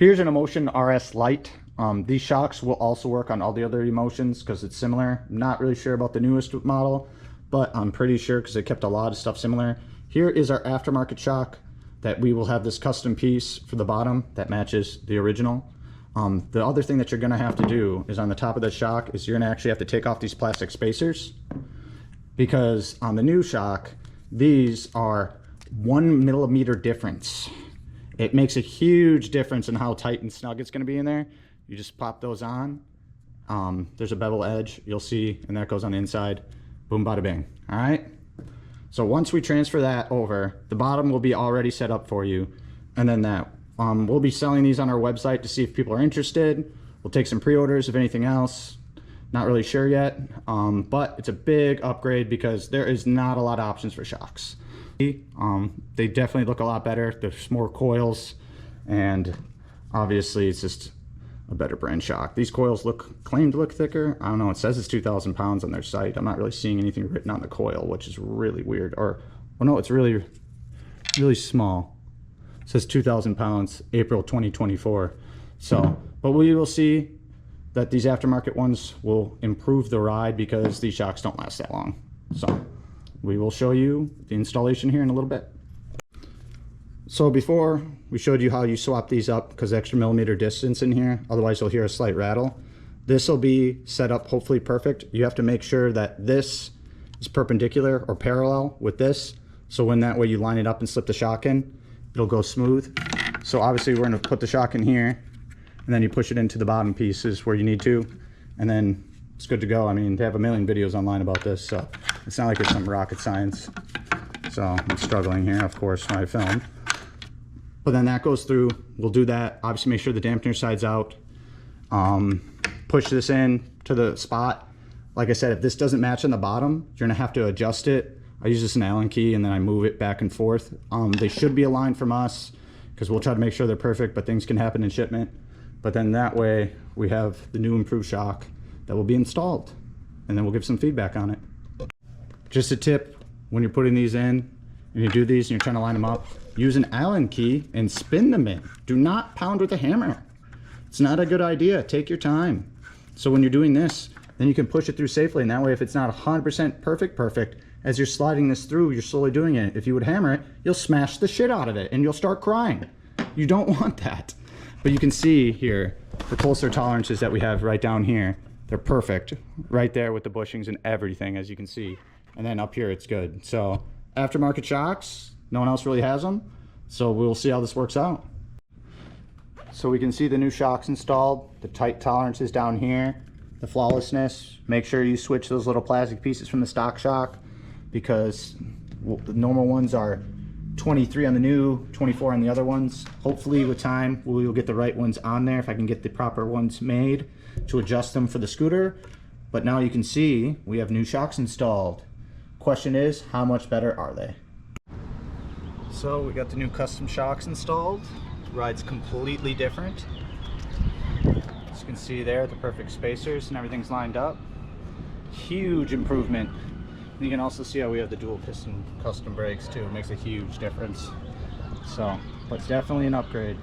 Here's an Inmotion RS Lite. These shocks will also work on all the other Inmotions because it's similar. I'm not really sure about the newest model, but I'm pretty sure because they kept a lot of stuff similar. Here is our aftermarket shock that we will have this custom piece for the bottom that matches the original. The other thing that you're going to have to do is on the top of the shock is you're going to actually have to take off these plastic spacers, because on the new shock, these are 1 millimeter difference. It makes a huge difference in how tight and snug it's going to be in there. You just pop those on. There's a bevel edge, you'll see, and that goes on the inside. Boom, bada bing. All right. So once we transfer that over, the bottom will be already set up for you. And then that, we'll be selling these on our website to see if people are interested. We'll take some pre-orders if anything else. Not really sure yet, but it's a big upgrade because there is not a lot of options for shocks. They definitely look a lot better. There's more coils, and obviously it's just a better brand shock. These coils claim to look thicker. I don't know, it says it's 2,000 pounds on their site. I'm not really seeing anything written on the coil, which is really weird. Or, well, no, it's really small. It says 2,000 pounds, April 2024. So, but we will see that these aftermarket ones will improve the ride because these shocks don't last that long. So we will show you the installation here in a little bit. So before, we showed you how you swap these up because extra millimeter distance in here, otherwise you'll hear a slight rattle. This will be set up hopefully perfect. You have to make sure that this is perpendicular or parallel with this, so when that way you line it up and slip the shock in, it'll go smooth. So obviously we're going to put the shock in here, and then you push it into the bottom pieces where you need to, and then it's good to go. I mean, they have a million videos online about this, so it's not like it's some rocket science. So I'm struggling here, of course, when I film. But then that goes through. We'll do that. Obviously, make sure the dampener side's out. Push this in to the spot. Like I said, if this doesn't match on the bottom, you're gonna have to adjust it. I use this an Allen key and then I move it back and forth. They should be aligned from us because we'll try to make sure they're perfect, but things can happen in shipment. But then that way we have the new improved shock that will be installed, and then we'll give some feedback on it. Just a tip, when you're putting these in and you do these and you're trying to line them up, use an Allen key and spin them in. Do not pound with a hammer. It's not a good idea. Take your time. So when you're doing this, then you can push it through safely, and that way if it's not 100% perfect, as you're sliding this through, you're slowly doing it. If you would hammer it, you'll smash the shit out of it and you'll start crying. You don't want that. But you can see here, the closer tolerances that we have right down here, they're perfect. Right there with the bushings and everything, as you can see. And then up here, it's good. So aftermarket shocks, no one else really has them. So we'll see how this works out. So we can see the new shocks installed, the tight tolerances down here, the flawlessness. Make sure you switch those little plastic pieces from the stock shock, because the normal ones are 23 on the new, 24 on the other ones. Hopefully with time we will get the right ones on there, if I can get the proper ones made to adjust them for the scooter. But now you can see we have new shocks installed. Question is, how much better are they? So we got the new custom shocks installed. The ride's completely different. As you can see there, the perfect spacers and everything's lined up. Huge improvement. You can also see how we have the dual piston custom brakes too. It makes a huge difference. So, but it's definitely an upgrade.